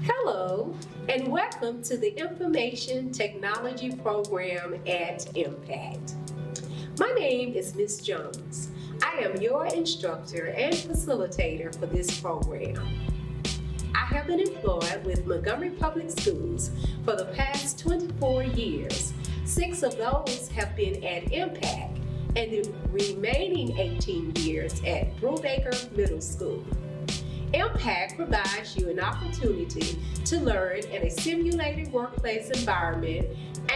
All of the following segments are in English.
Hello, and welcome to the Information Technology Program at Impact. My name is Ms. Jones. I am your instructor and facilitator for this program. I have been employed with Montgomery Public Schools for the past 24 years. 6 of those have been at Impact, and the remaining 18 years at Brubaker Middle School. Impact provides you an opportunity to learn in a simulated workplace environment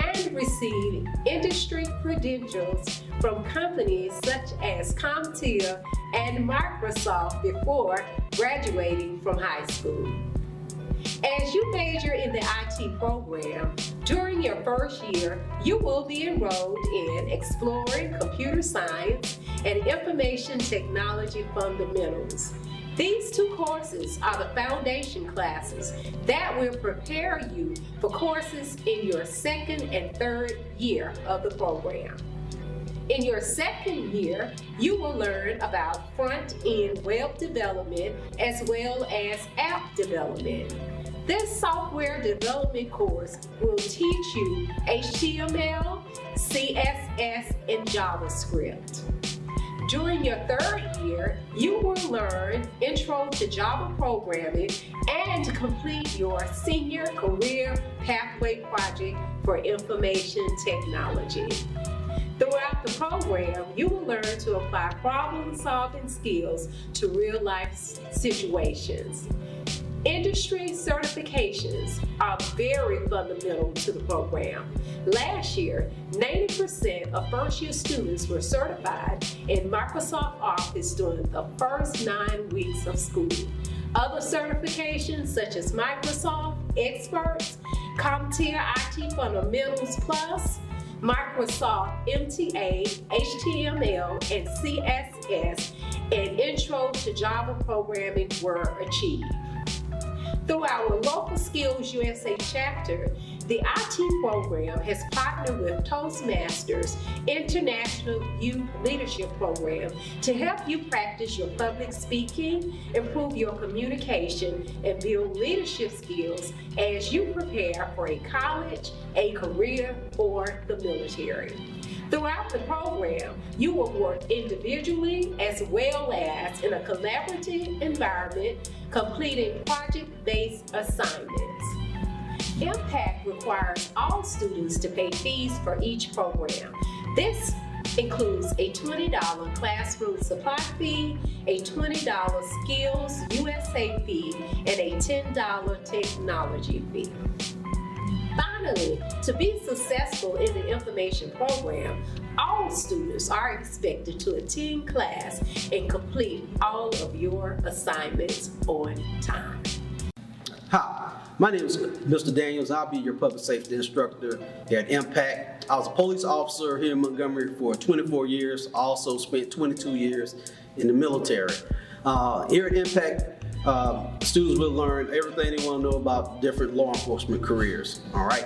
and receive industry credentials from companies such as CompTIA and Microsoft before graduating from high school. As you major in the IT program, during your first year, you will be enrolled in Exploring Computer Science and Information Technology Fundamentals. These 2 courses are the foundation classes that will prepare you for courses in your 2nd and 3rd year of the program. In your 2nd year, you will learn about front-end web development as well as app development. This software development course will teach you HTML, CSS, and JavaScript. During your 3rd year, you will learn Intro to Java Programming and complete your Senior Career Pathway Project for Information Technology. Throughout the program, you will learn to apply problem-solving skills to real-life situations. Industry certifications are very fundamental to the program. Last year, 90% of first-year students were certified in Microsoft Office during the first 9 weeks of school. Other certifications such as Microsoft Experts, CompTIA IT Fundamentals Plus, Microsoft MTA, HTML, and CSS, and Intro to Java Programming were achieved. Through our local Skills USA chapter, the IT program has partnered with Toastmasters International Youth Leadership Program to help you practice your public speaking, improve your communication, and build leadership skills as you prepare for a college, a career, or the military. Throughout the program, you will work individually as well as in a collaborative environment, completing project-based assignments. Impact requires all students to pay fees for each program. This includes a $20 classroom supply fee, a $20 Skills USA fee, and a $10 technology fee. Finally, to be successful in the information program, all students are expected to attend class and complete all of your assignments on time. Hi, my name is Mr. Daniels. I'll be your public safety instructor here at Impact. I was a police officer here in Montgomery for 24 years, also spent 22 years in the military. Here at Impact, students will learn everything they want to know about different law enforcement careers, all right?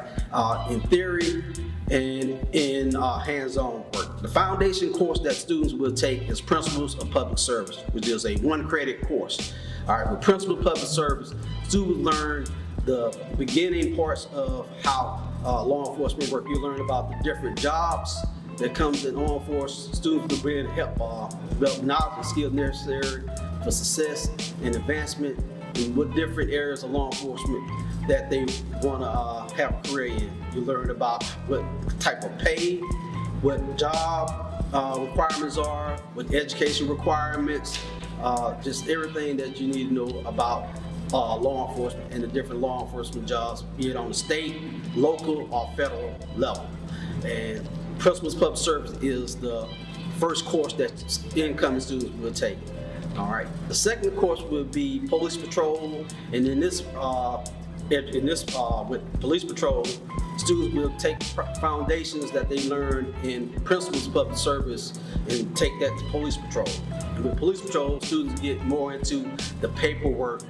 In theory and in hands-on work. The foundation course that students will take is Principles of Public Service, which is a 1-credit course. All right, with Principles of Public Service, students learn the beginning parts of how law enforcement work. You learn about the different jobs that comes in law enforcement. Students will be able to help develop knowledge and skills necessary for success and advancement in what different areas of law enforcement that they want to have a career in. You learn about what type of pay, what job requirements are, what education requirements, just everything that you need to know about law enforcement and the different law enforcement jobs, be it on the state, local, or federal level. And Principles of Public Service is the first course that incoming students will take. All right. The second course will be Police Patrol, and in this with Police Patrol, students will take foundations that they learned in Principles of Public Service and take that to Police Patrol. And with Police Patrol, students get more into the paperwork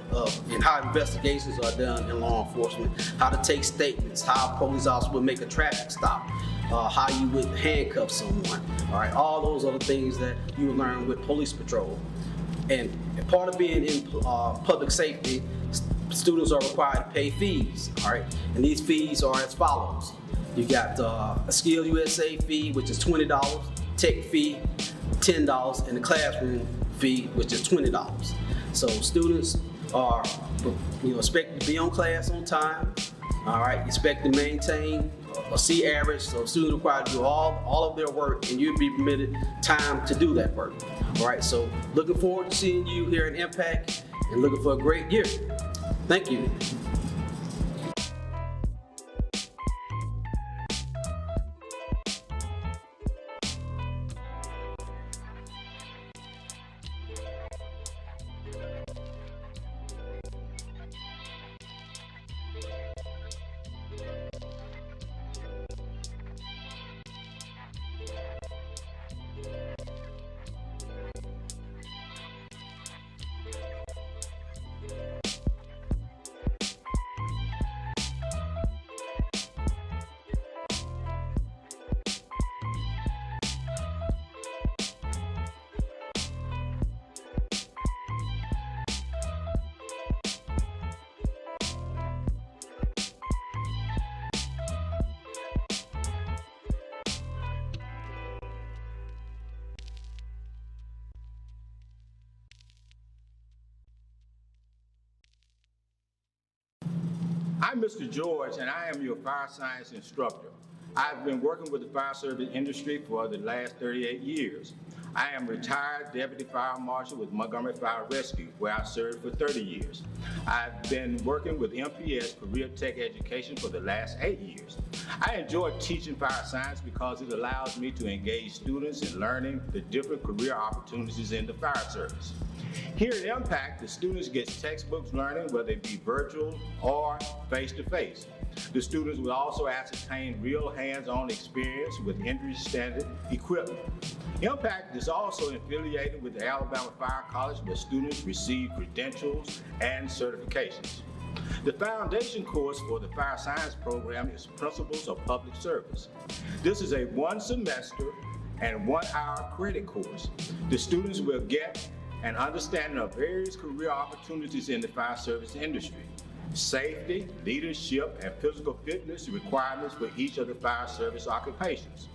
and how investigations are done in law enforcement, how to take statements, how a police officer would make a traffic stop, how you would handcuff someone. All right, all those are the things that you will learn with Police Patrol. And part of being in public safety, students are required to pay fees, all right? And these fees are as follows. You got a Skill USA fee, which is $20, tech fee, $10, and the classroom fee, which is $20. So students are expected to be on class on time, all right? Expect to maintain a C average, so students are required to do all of their work, and you'll be permitted time to do that work. All right, so looking forward to seeing you here at Impact and looking for a great year. Thank you. I'm Mr. George, and I am your fire science instructor. I've been working with the fire service industry for the last 38 years. I am retired Deputy Fire Marshal with Montgomery Fire Rescue, where I served for 30 years. I've been working with MPS Career Tech Education for the last 8 years. I enjoy teaching fire science because it allows me to engage students in learning the different career opportunities in the fire service. Here at Impact, the students get textbooks learning, whether it be virtual or face-to-face. The students will also ascertain real hands-on experience with industry-standard equipment. Impact is also affiliated with the Alabama Fire College, where students receive credentials and certifications. The foundation course for the fire science program is Principles of Public Service. This is a 1-semester and 1-hour credit course. The students will get an understanding of various career opportunities in the fire service industry, safety, leadership, and physical fitness requirements for each of the fire service occupations.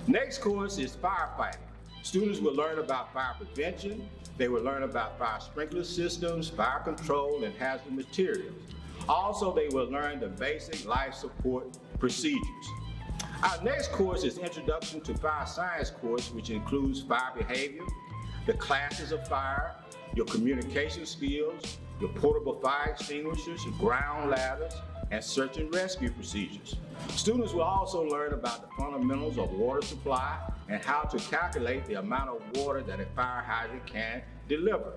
Next course is firefighting. Students will learn about fire prevention. They will learn about fire sprinkler systems, fire control, and hazardous materials. Also, they will learn the basic life support procedures. Our next course is Introduction to Fire Science course, which includes fire behavior, the classes of fire, your communication skills, your portable fire extinguishers, your ground ladders, and search and rescue procedures. Students will also learn about the fundamentals of water supply and how to calculate the amount of water that a fire hydrant can deliver.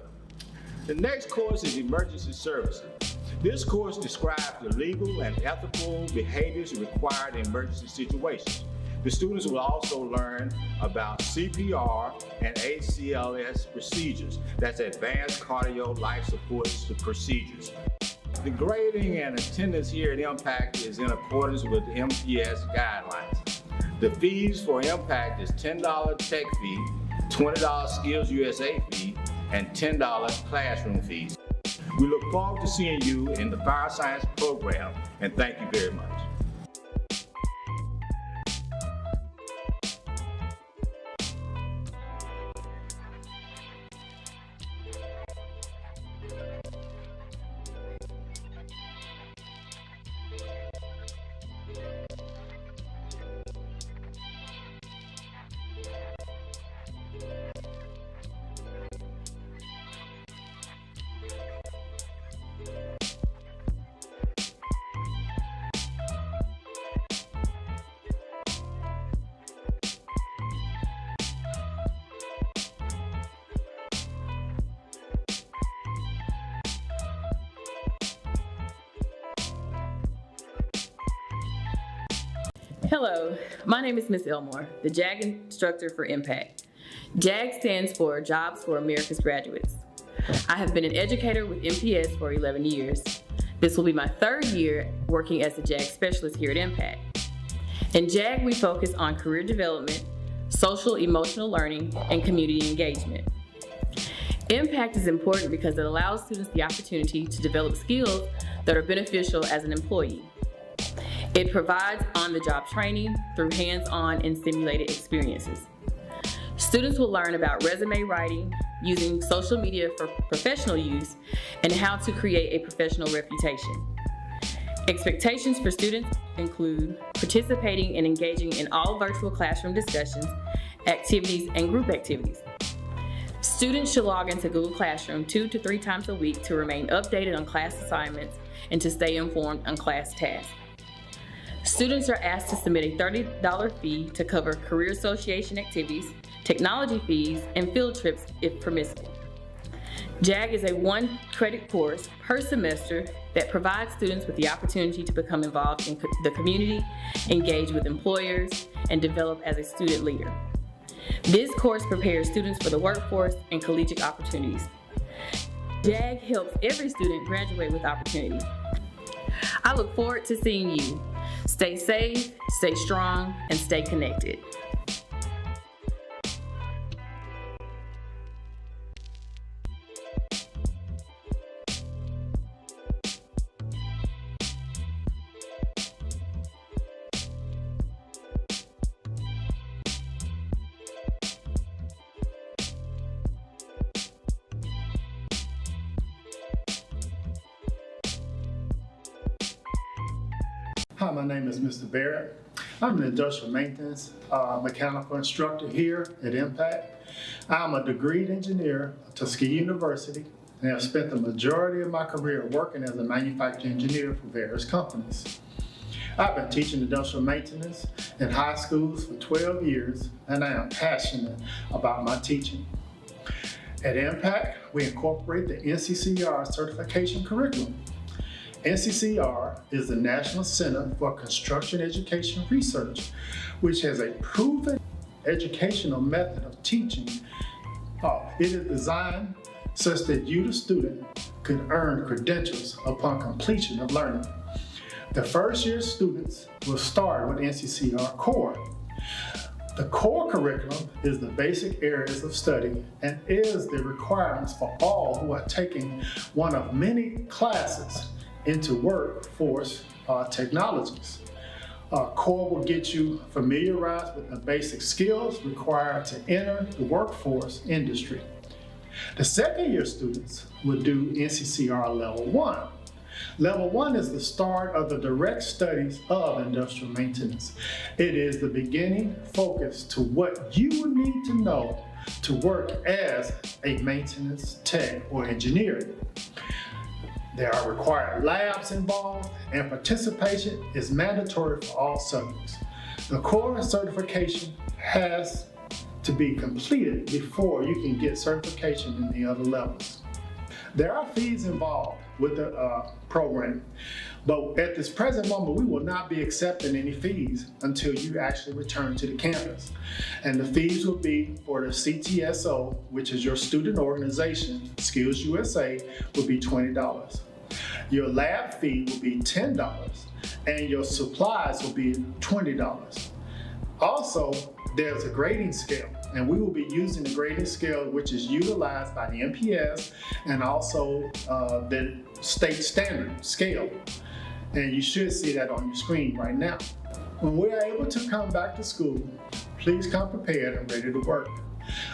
The next course is Emergency Services. This course describes the legal and ethical behaviors required in emergency situations. The students will also learn about CPR and ACLS procedures. That's Advanced Cardio Life Support Procedures. The grading and attendance here at Impact is in accordance with MPS guidelines. The fees for Impact is $10 tech fee, $20 Skills USA fee, and $10 classroom fees. We look forward to seeing you in the Fire Science program, and thank you very much. Hello, my name is Ms. Elmore, the JAG instructor for Impact. JAG stands for Jobs for America's Graduates. I have been an educator with MPS for 11 years. This will be my 3rd year working as a JAG specialist here at Impact. In JAG, we focus on career development, social emotional learning, and community engagement. Impact is important because it allows students the opportunity to develop skills that are beneficial as an employee. It provides on-the-job training through hands-on and simulated experiences. Students will learn about resume writing, using social media for professional use, and how to create a professional reputation. Expectations for students include participating and engaging in all virtual classroom discussions, activities, and group activities. Students should log into Google Classroom 2 to 3 times a week to remain updated on class assignments and to stay informed on class tasks. Students are asked to submit a $30 fee to cover career association activities, technology fees, and field trips if permissible. JAG is a 1-credit course per semester that provides students with the opportunity to become involved in the community, engage with employers, and develop as a student leader. This course prepares students for the workforce and collegiate opportunities. JAG helps every student graduate with opportunity. I look forward to seeing you. Stay safe, stay strong, and stay connected. Hi, my name is Mr. Barrett. I'm an industrial maintenance mechanical instructor here at Impact. I'm a degreed engineer at Tuskegee University and have spent the majority of my career working as a manufacturing engineer for various companies. I've been teaching industrial maintenance in high schools for 12 years, and I am passionate about my teaching. At Impact, we incorporate the NCCR certification curriculum. NCCR is the National Center for Construction Education Research, which has a proven educational method of teaching. It is designed such that you, the student, could earn credentials upon completion of learning. The first year students will start with NCCR Core. The core curriculum is the basic areas of study and is the requirements for all who are taking one of many classes into workforce technologies. Core will get you familiarized with the basic skills required to enter the workforce industry. The second year students will do NCCR Level 1. Level 1 is the start of the direct studies of industrial maintenance. It is the beginning focus to what you would need to know to work as a maintenance tech or engineer. There are required labs involved, and participation is mandatory for all subjects. The core certification has to be completed before you can get certification in the other levels. There are fees involved with the program, but at this present moment, we will not be accepting any fees until you actually return to the campus. And the fees will be for the CTSO, which is your student organization, Skills USA, will be $20. Your lab fee will be $10, and your supplies will be $20. Also, there's a grading scale, and we will be using the grading scale which is utilized by the MPS and also the state standard scale. And you should see that on your screen right now. When we are able to come back to school, please come prepared and ready to work.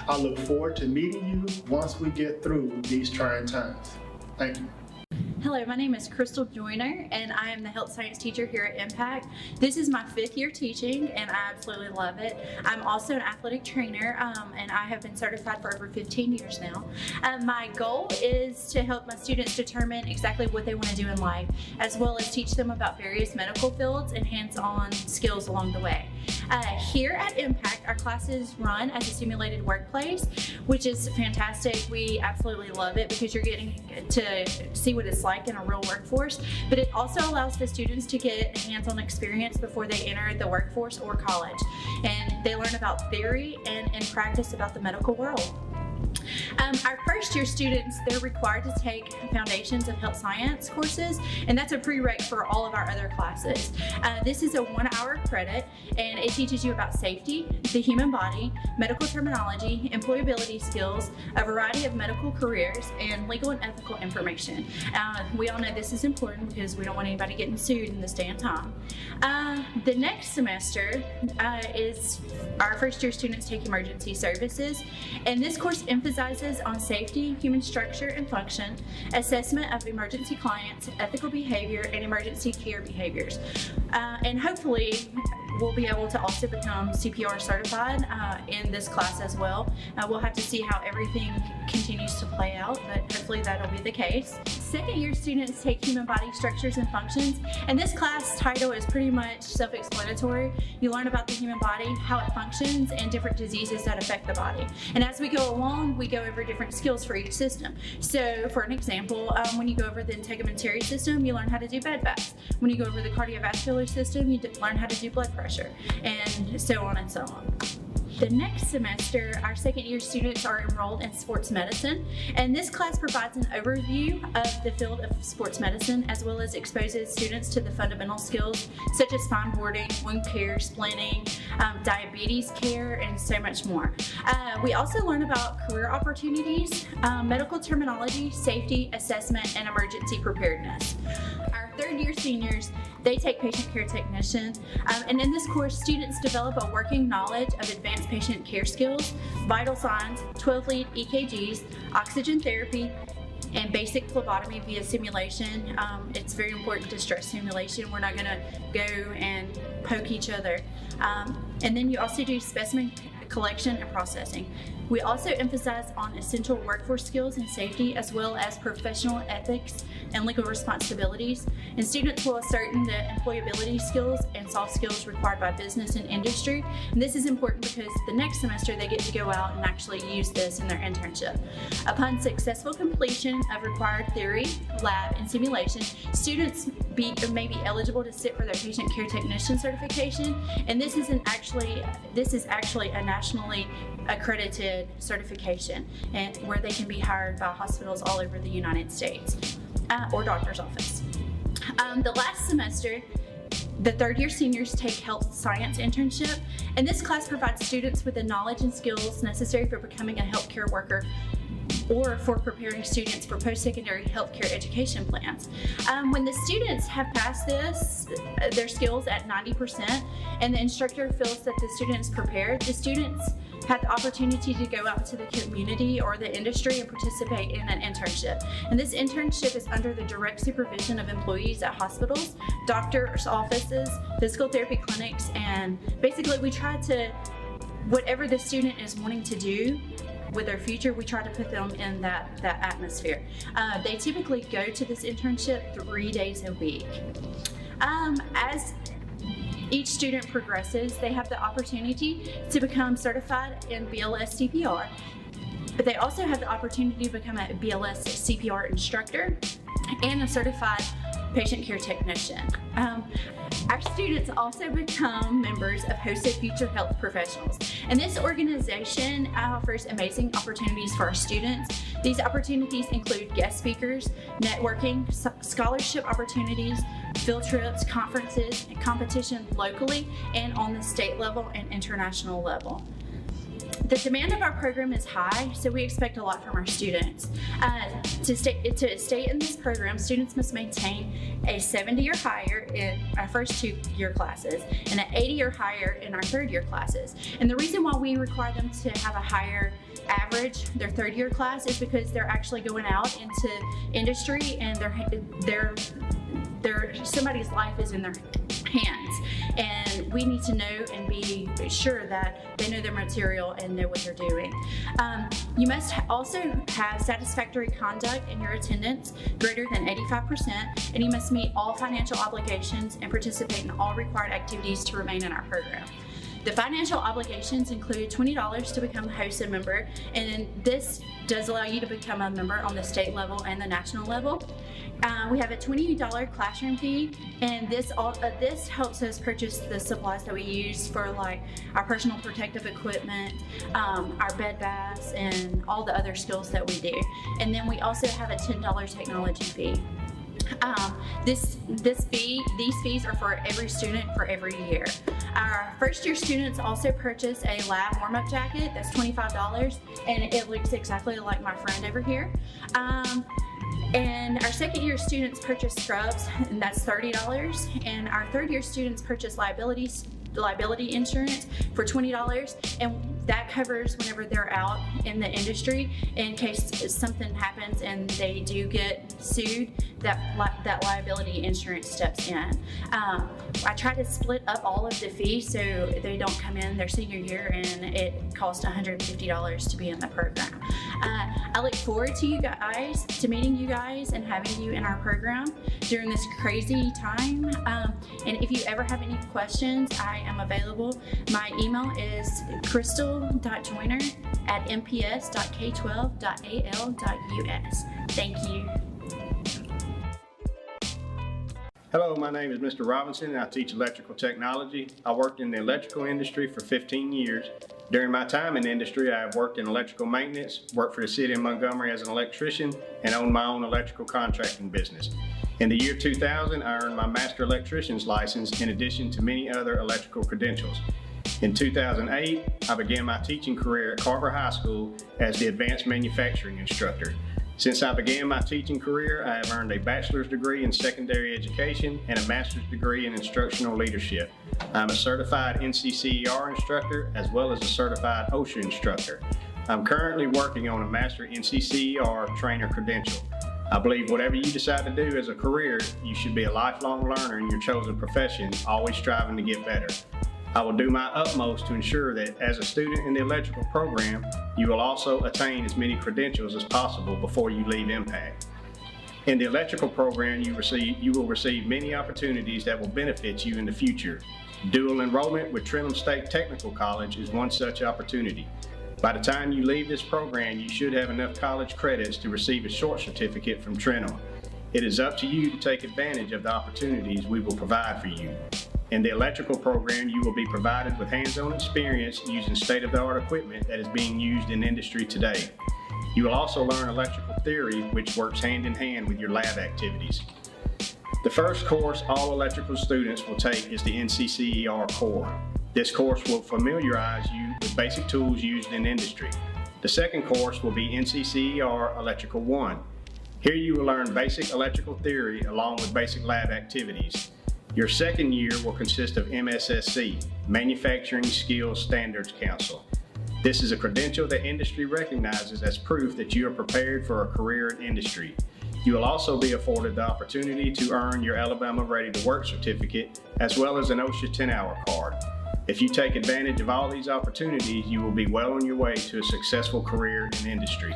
I look forward to meeting you once we get through these trying times. Thank you. Hello, my name is Crystal Joyner, and I am the health science teacher here at Impact. This is my 5th year teaching, and I absolutely love it. I'm also an athletic trainer, and I have been certified for over 15 years now. My goal is to help my students determine exactly what they want to do in life, as well as teach them about various medical fields and hands-on skills along the way. Here at Impact, our classes run as a simulated workplace, which is fantastic. We absolutely love it because you're getting to see what it's like in a real workforce, but it also allows the students to get hands-on experience before they enter the workforce or college. And they learn about theory and practice about the medical world. Our first year students, they're required to take Foundations of Health Science courses, and that's a prereq for all of our other classes. This is a 1-hour credit, and it teaches you about safety, the human body, medical terminology, employability skills, a variety of medical careers, and legal and ethical information. We all know this is important because we don't want anybody getting sued in this day and time. The next semester is our first year students take emergency services, and this course emphasizes on safety, human structure and function, assessment of emergency clients, ethical behavior, and emergency care behaviors. And hopefully we'll be able to also become CPR certified in this class as well. We'll have to see how everything continues to play out, but hopefully that'll be the case. Second year students take human body structures and functions, and this class title is pretty much self-explanatory. You learn about the human body, how it functions, and different diseases that affect the body. And as we go along, we go over different skills for each system. So for an example, when you go over the integumentary system, you learn how to do bed baths. When you go over the cardiovascular system, you learn how to do blood pressure, and so on and so on. The next semester, our second year students are enrolled in sports medicine, and this class provides an overview of the field of sports medicine as well as exposes students to the fundamental skills such as spine boarding, wound care, splinting, diabetes care, and so much more. We also learn about career opportunities, medical terminology, safety, assessment, and emergency preparedness. Our third year seniors, they take patient care technician, and in this course, students develop a working knowledge of advanced patient care skills, vital signs, 12-lead EKGs, oxygen therapy, and basic phlebotomy via simulation. It's very important to stress simulation. We're not going to go and poke each other. And then you also do specimen collection and processing. We also emphasize on essential workforce skills and safety, as well as professional ethics and legal responsibilities. And students will ascertain the employability skills and soft skills required by business and industry. And this is important because the next semester they get to go out and actually use this in their internship. Upon successful completion of required theory, lab, and simulation, students may be eligible to sit for their patient care technician certification. And this is actually a nationally accredited certification, and where they can be hired by hospitals all over the United States or doctor's office. The last semester, the third year seniors take health science internship, and this class provides students with the knowledge and skills necessary for becoming a healthcare worker or for preparing students for post-secondary healthcare education plans. When the students have passed their skills at 90%, and the instructor feels that the students prepared, the students have the opportunity to go out to the community or the industry and participate in an internship. And this internship is under the direct supervision of employees at hospitals, doctors' offices, physical therapy clinics, and basically we try to, whatever the student is wanting to do with their future, we try to put them in that atmosphere. They typically go to this internship 3 days a week. As each student progresses, they have the opportunity to become certified in BLS CPR, but they also have the opportunity to become a BLS CPR instructor and a certified patient care technician. Our students also become members of Hosted Future Health Professionals, and this organization offers amazing opportunities for our students. These opportunities include guest speakers, networking, scholarship opportunities, field trips, conferences, and competition locally and on the state level and international level. The demand of our program is high, so we expect a lot from our students. To stay in this program, students must maintain a 70 or higher in our first 2-year classes and an 80 or higher in our 3rd-year classes. And the reason why we require them to have a higher average their 3rd-year class is because they're actually going out into industry, and somebody's life is in their hands, and we need to know and be sure that they know their material and know what they're doing. You must also have satisfactory conduct in your attendance greater than 85%, and you must meet all financial obligations and participate in all required activities to remain in our program. The financial obligations include $20 to become a HOSA member, and then this does allow you to become a member on the state level and the national level. We have a $20 classroom fee, and this helps us purchase the supplies that we use for like our personal protective equipment, our bed baths, and all the other skills that we do. And then we also have a $10 technology fee. These fees are for every student for every year. Our first year students also purchase a lab warm-up jacket that's $25, and it looks exactly like my friend over here. And our second year students purchase scrubs, and that's $30. And our third year students purchase liability insurance for $20, and that covers whenever they're out in the industry in case something happens and they do get sued, that liability insurance steps in. I try to split up all of the fees so they don't come in their senior year and it costs $150 to be in the program. I look forward to meeting you guys and having you in our program during this crazy time. And if you ever have any questions, I am available. My email is crystal.joyner@mps.k12.al.us. Thank you. Hello, my name is Mr. Robinson, and I teach electrical technology. I worked in the electrical industry for 15 years. During my time in the industry, I have worked in electrical maintenance, worked for the city of Montgomery as an electrician, and owned my own electrical contracting business. In the year 2000, I earned my master electrician's license in addition to many other electrical credentials. In 2008, I began my teaching career at Carver High School as the advanced manufacturing instructor. Since I began my teaching career, I have earned a bachelor's degree in secondary education and a master's degree in instructional leadership. I'm a certified NCCER instructor as well as a certified OSHA instructor. I'm currently working on a master NCCER trainer credential. I believe whatever you decide to do as a career, you should be a lifelong learner in your chosen profession, always striving to get better. I will do my utmost to ensure that as a student in the electrical program, you will also attain as many credentials as possible before you leave Impact. In the electrical program, you will receive many opportunities that will benefit you in the future. Dual enrollment with Trenholm State Technical College is one such opportunity. By the time you leave this program, you should have enough college credits to receive a short certificate from Trenholm. It is up to you to take advantage of the opportunities we will provide for you. In the electrical program, you will be provided with hands-on experience using state-of-the-art equipment that is being used in industry today. You will also learn electrical theory, which works hand in hand with your lab activities. The first course all electrical students will take is the NCCER Core. This course will familiarize you with basic tools used in industry. The second course will be NCCER Electrical 1. Here you will learn basic electrical theory along with basic lab activities. Your second year will consist of MSSC, Manufacturing Skills Standards Council. This is a credential that industry recognizes as proof that you are prepared for a career in industry. You will also be afforded the opportunity to earn your Alabama Ready to Work certificate as well as an OSHA 10-hour card. If you take advantage of all these opportunities, you will be well on your way to a successful career in industry.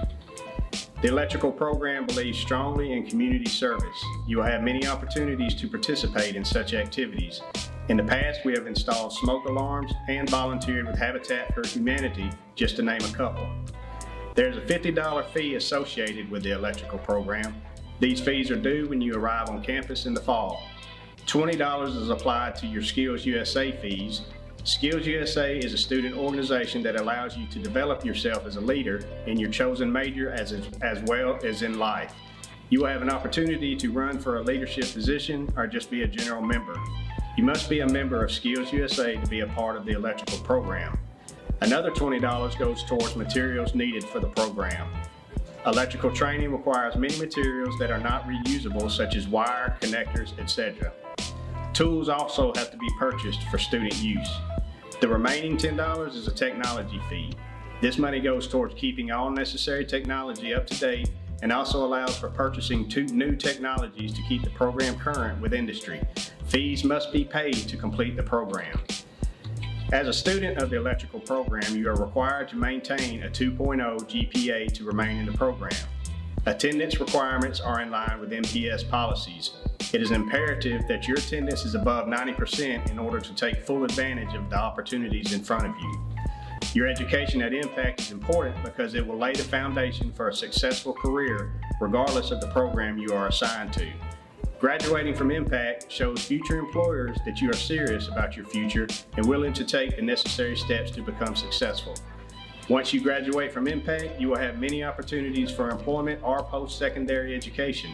The electrical program believes strongly in community service. You will have many opportunities to participate in such activities. In the past, we have installed smoke alarms and volunteered with Habitat for Humanity, just to name a couple. There's a $50 fee associated with the electrical program. These fees are due when you arrive on campus in the fall. $20 is applied to your Skills USA fees. Skills USA is a student organization that allows you to develop yourself as a leader in your chosen major as well as in life. You will have an opportunity to run for a leadership position or just be a general member. You must be a member of Skills USA to be a part of the electrical program. Another $20 goes towards materials needed for the program. Electrical training requires many materials that are not reusable, such as wire, connectors, etc. Tools also have to be purchased for student use. The remaining $10 is a technology fee. This money goes towards keeping all necessary technology up to date and also allows for purchasing new technologies to keep the program current with industry. Fees must be paid to complete the program. As a student of the electrical program, you are required to maintain a 2.0 GPA to remain in the program. Attendance requirements are in line with MPS policies. It is imperative that your attendance is above 90% in order to take full advantage of the opportunities in front of you. Your education at Impact is important because it will lay the foundation for a successful career regardless of the program you are assigned to. Graduating from Impact shows future employers that you are serious about your future and willing to take the necessary steps to become successful. Once you graduate from Impact, you will have many opportunities for employment or post-secondary education.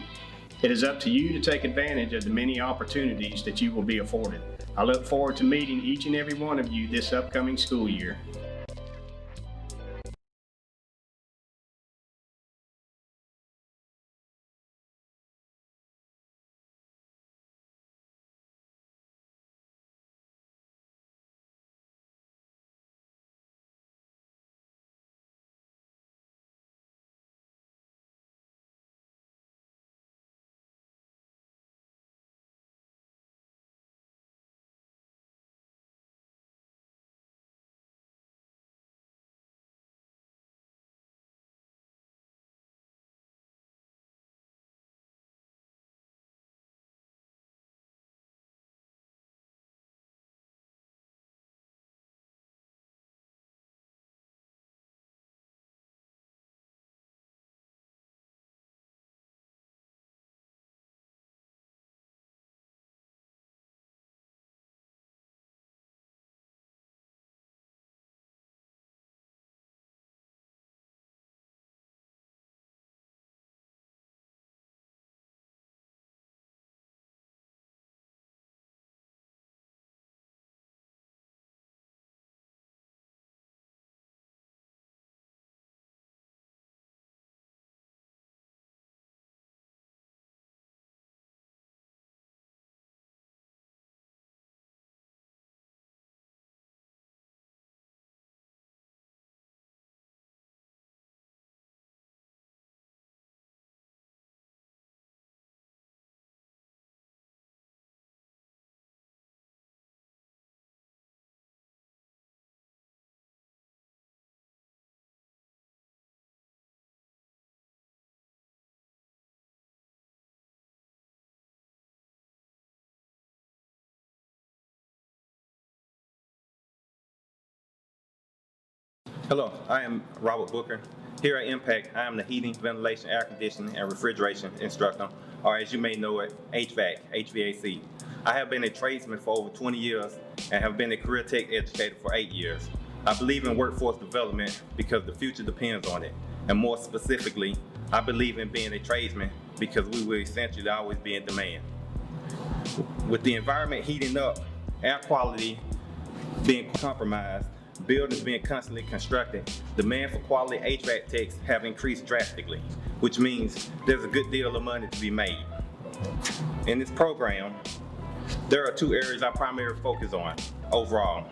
It is up to you to take advantage of the many opportunities that you will be afforded. I look forward to meeting each and every one of you this upcoming school year. Hello, I am Robert Booker. Here at Impact, I am the heating, ventilation, air conditioning, and refrigeration instructor, or as you may know it, HVAC. I have been a tradesman for over 20 years and have been a career tech educator for 8 years. I believe in workforce development because the future depends on it. And more specifically, I believe in being a tradesman because we will essentially always be in demand. With the environment heating up, air quality being compromised, buildings being constantly constructed, demand for quality HVAC techs have increased drastically, which means there's a good deal of money to be made. In this program, there are 2 areas I primarily focus on overall.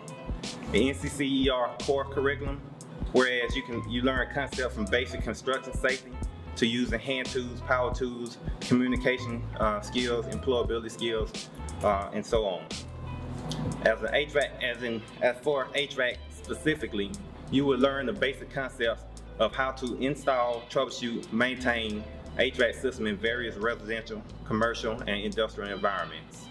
The NCCER core curriculum, whereas you learn concepts from basic construction safety to using hand tools, power tools, communication skills, employability skills, and so on. As for HVAC specifically, you will learn the basic concepts of how to install, troubleshoot, maintain HVAC system in various residential, commercial, and industrial environments.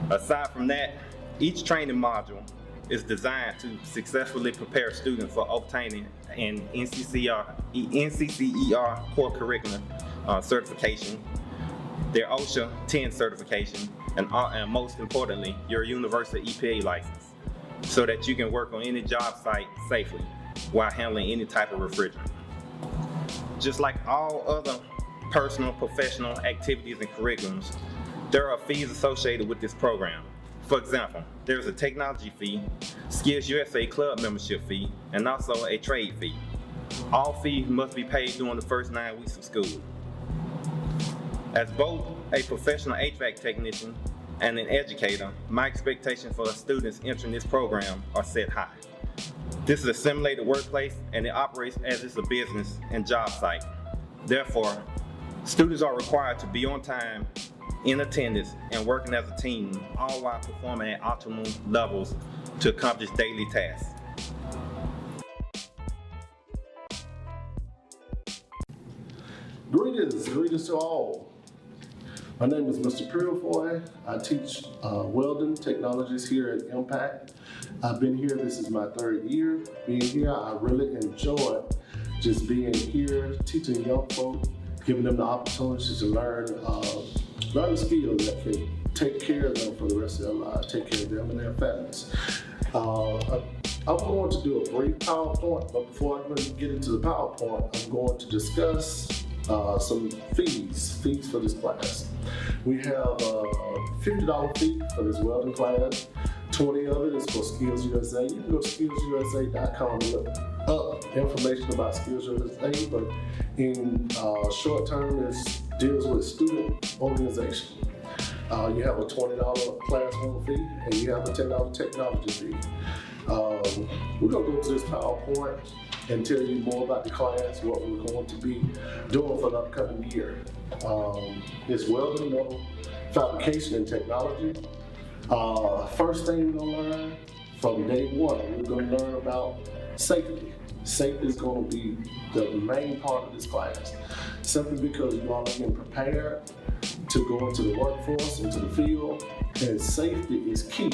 Aside from that, each training module is designed to successfully prepare students for obtaining an NCCER core curriculum certification, their OSHA 10 certification, and most importantly, your universal EPA license, so that you can work on any job site safely while handling any type of refrigerant. Just like all other personal, professional activities and curriculums, there are fees associated with this program. For example, there's a technology fee, Skills USA Club membership fee, and also a trade fee. All fees must be paid during the first 9 weeks of school. As both a professional HVAC technician and an educator, my expectations for the students entering this program are set high. This is a simulated workplace and it operates as it's a business and job site. Therefore, students are required to be on time, in attendance, and working as a team, all while performing at optimal levels to accomplish daily tasks. Greetings to all. My name is Mr. Purifoy. I teach welding technologies here at Impact. I've been here, this is my 3rd year being here. I really enjoy just being here, teaching young folk, giving them the opportunity to learn the skills that can take care of them for the rest of their lives, take care of them and their families. I'm going to do a brief PowerPoint, but before I really get into the PowerPoint, I'm going to discuss some fees for this class. We have a $50 fee for this welding class. 20 of it is for Skills USA. You can go to skillsusa.com and look up information about Skills USA, but in short term, it deals with student organization. You have a $20 classroom fee, and you have a $10 technology fee. We're gonna go to this PowerPoint and tell you more about the class, what we're going to be doing for the upcoming year. It's welding, metal fabrication, and technology. First thing we're gonna learn from day one, we're gonna learn about safety. Safety is gonna be the main part of this class, simply because you all are getting prepared to go into the workforce, into the field, and safety is key.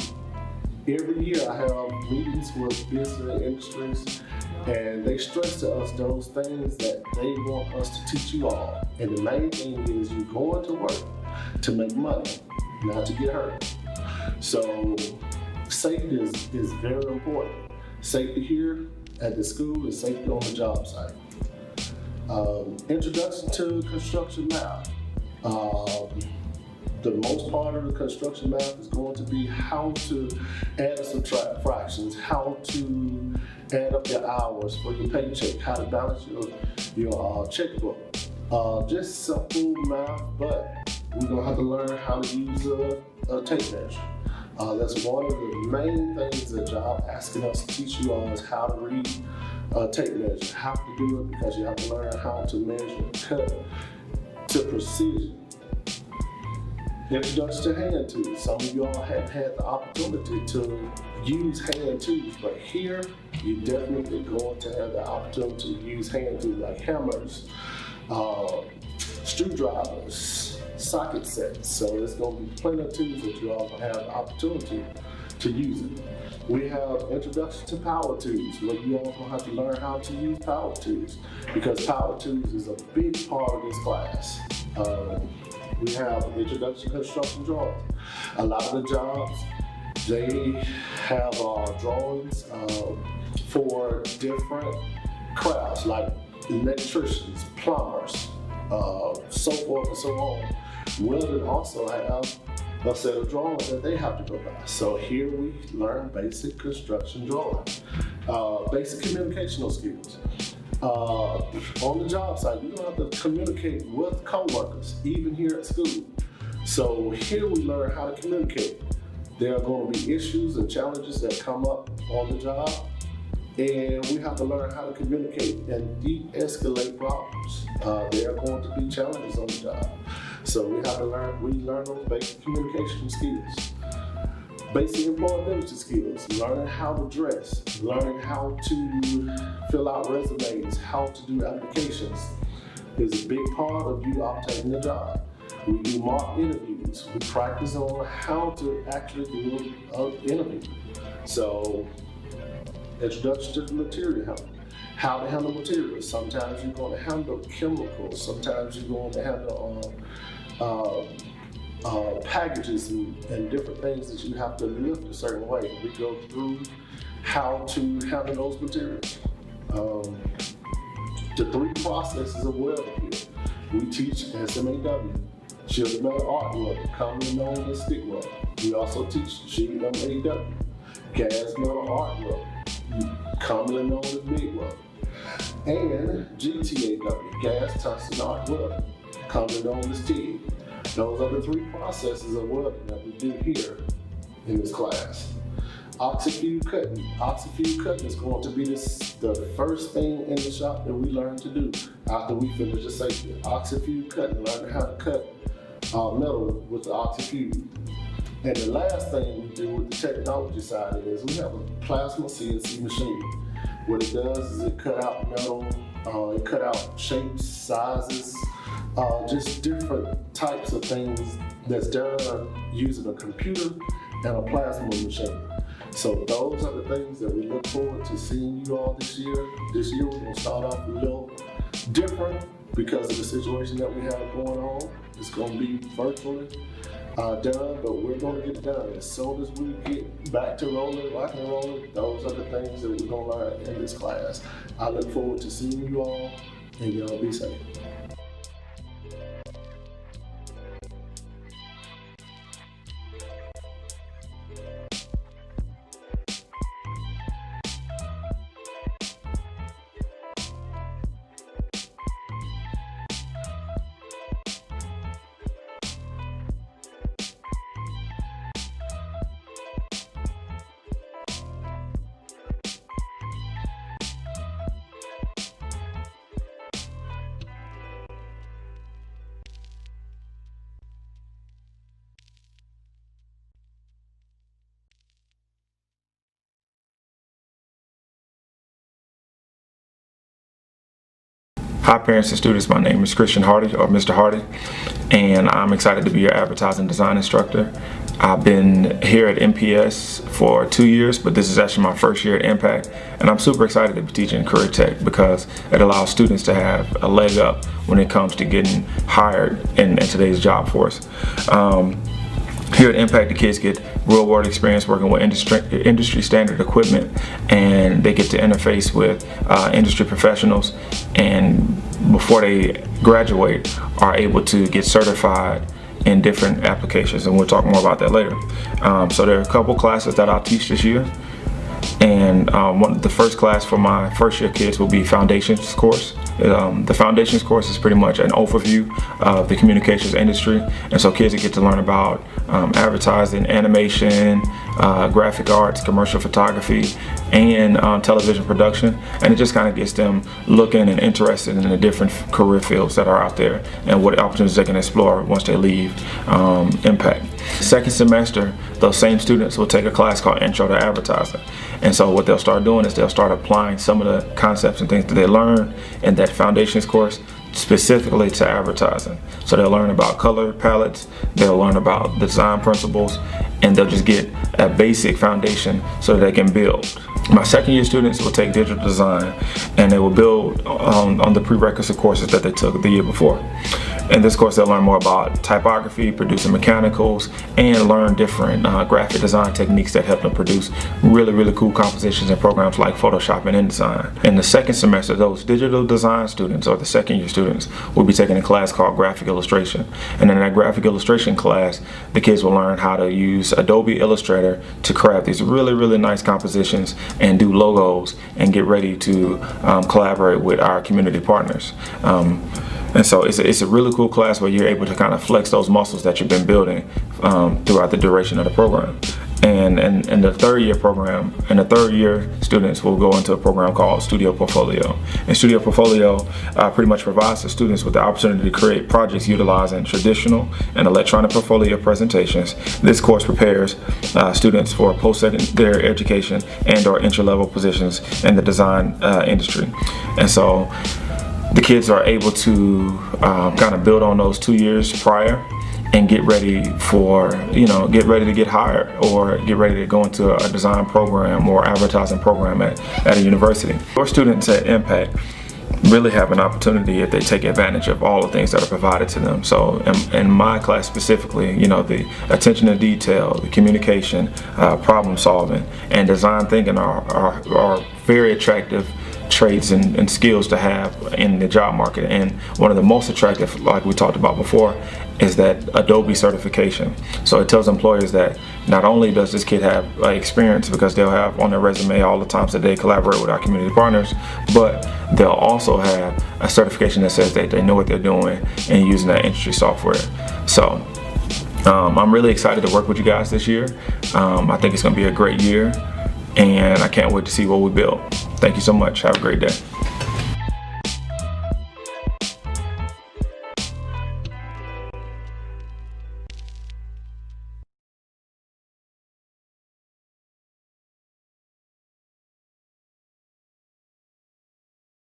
Every year I have meetings with business industries, and they stress to us those things that they want us to teach you all. And the main thing is you going to work to make money, not to get hurt. So safety is very important. Safety here at the school is safety on the job site. Introduction to construction math. The most part of the construction math is going to be how to add and subtract fractions, how to add up your hours for your paycheck, how to balance your checkbook. Just simple math, but we're gonna have to learn how to use a tape measure. That's one of the main things that job asking us to teach you all is how to read a tape measure. You have to do it because you have to learn how to measure and cut to precision. Introduction to hand tools. Some of you all have had the opportunity to use hand tools, but here you're definitely going to have the opportunity to use hand tools like hammers, screwdrivers, socket sets. So there's going to be plenty of tools that you all have the opportunity to use it. We have introduction to power tools, where you all going to have to learn how to use power tools, because power tools is a big part of this class. We have introduction to construction drawings. A lot of the jobs, they have drawings for different crafts, like electricians, plumbers, so forth and so on. Welding also have a set of drawings that they have to go by. So here we learn basic construction drawings, basic communicational skills. On the job site, you're gonna have to communicate with coworkers, even here at school. So here we learn how to communicate. There are going to be issues and challenges that come up on the job, and we have to learn how to communicate and de-escalate problems. There are going to be challenges on the job. So we learn those basic communication skills. Basic employability skills, learning how to dress, learning how to fill out resumes, how to do applications is a big part of you obtaining the job. We do mock interviews. We practice on how to actually do an interview. So, introduction to the material handling. How to handle materials. Sometimes you're going to handle chemicals. Sometimes you're going to handle packages and different things that you have to lift a certain way. We go through how to handle those materials. The 3 processes of welding here. We teach SMAW, shielded metal arc welding, commonly known as stick welding. We also teach GMAW, gas metal arc welding, commonly known as MIG welding, and GTAW, gas tungsten arc welding, commonly known as TIG. Those are the 3 processes of welding that we do here in this class. Oxyfuse cutting. Oxyfuse cutting is going to be the first thing in the shop that we learn to do after we finish the safety. Oxyfuse cutting, learning how to cut metal with the oxyfuse. And the last thing we do with the technology side is we have a plasma CNC machine. What it does is it cut out metal, it cut out shapes, sizes, just different types of things that's done using a computer and a plasma machine. So those are the things that we look forward to seeing you all this year. This year we're going to start off a little different because of the situation that we have going on. It's going to be virtually done, but we're going to get it done. As soon as we get back to rolling, rock and rolling, those are the things that we're going to learn in this class. I look forward to seeing you all, and y'all be safe. Hi parents and students, my name is Christian Hardy, or Mr. Hardy, and I'm excited to be your advertising design instructor. I've been here at MPS for 2 years, but this is actually my first year at Impact, and I'm super excited to be teaching Career Tech because it allows students to have a leg up when it comes to getting hired in today's job force. Here at Impact, the kids get real-world experience working with industry standard equipment, and they get to interface with industry professionals, and before they graduate are able to get certified in different applications, and we'll talk more about that later. So there are a couple classes that I'll teach this year, and the first class for my first year kids will be Foundations course. The Foundations course is pretty much an overview of the communications industry, and so kids get to learn about advertising, animation, graphic arts, commercial photography, and television production, and it just kind of gets them looking and interested in the different career fields that are out there and what opportunities they can explore once they leave Impact. Second semester, those same students will take a class called Intro to Advertising, and so what they'll start doing is they'll start applying some of the concepts and things that they learn in that Foundations course specifically to advertising. So they'll learn about color palettes, they'll learn about design principles, and they'll just get a basic foundation so that they can build. My second year students will take digital design, and they will build on the prerequisite courses that they took the year before. In this course, they'll learn more about typography, producing mechanicals, and learn different graphic design techniques that help them produce really cool compositions and programs like Photoshop and InDesign. In the second semester, those digital design students, or the second year students, will be taking a class called Graphic Illustration. And in that graphic illustration class, the kids will learn how to use Adobe Illustrator to craft these really nice compositions and do logos and get ready to collaborate with our community partners. And so it's a really cool class where you're able to kind of flex those muscles that you've been building throughout the duration of the program. And in the third year program, and the third year students will go into a program called Studio Portfolio. And Studio Portfolio pretty much provides the students with the opportunity to create projects utilizing traditional and electronic portfolio presentations. This course prepares students for post-secondary education and or entry-level positions in the design industry. And so the kids are able to kind of build on those 2 years prior and get ready to get hired or get ready to go into a design program or advertising program at a university. Your students at Impact really have an opportunity if they take advantage of all the things that are provided to them. So in my class specifically, the attention to detail, the communication, problem solving, and design thinking are very attractive traits and skills to have in the job market. And one of the most attractive, like we talked about before, is that Adobe certification. So it tells employers that not only does this kid have experience because they'll have on their resume all the times that they collaborate with our community partners, but they'll also have a certification that says that they know what they're doing and using that industry software. So I'm really excited to work with you guys this year. I think it's going to be a great year, and I can't wait to see what we build. Thank you so much. Have a great day.